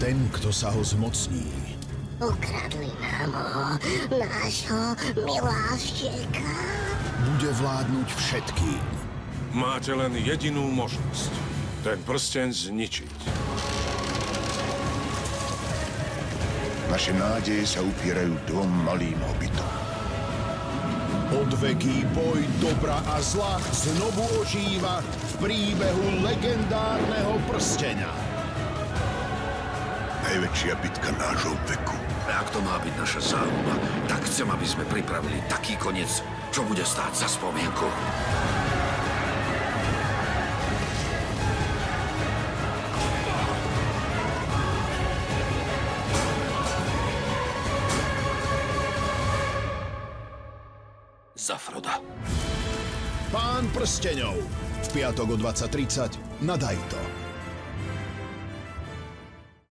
ten, kto sa ho zmocní, Ukradli nám ho, nášho milášika. bude vládnuť všetkým. Máte len jedinú možnosť. Ten prsten zničiť. Naše nádeje sa upierajú dvom malým hobitom. Odveký boj dobra a zla znovu ožíva v príbehu legendárneho prsteňa. Najväčšia bitka nášho veku. Ak to má byť naša záľuba, tak chcem, aby sme pripravili taký koniec, čo bude stáť za spomienku. Za Froda. Pán prsteňov. V piatok o 20:30 na Dajto.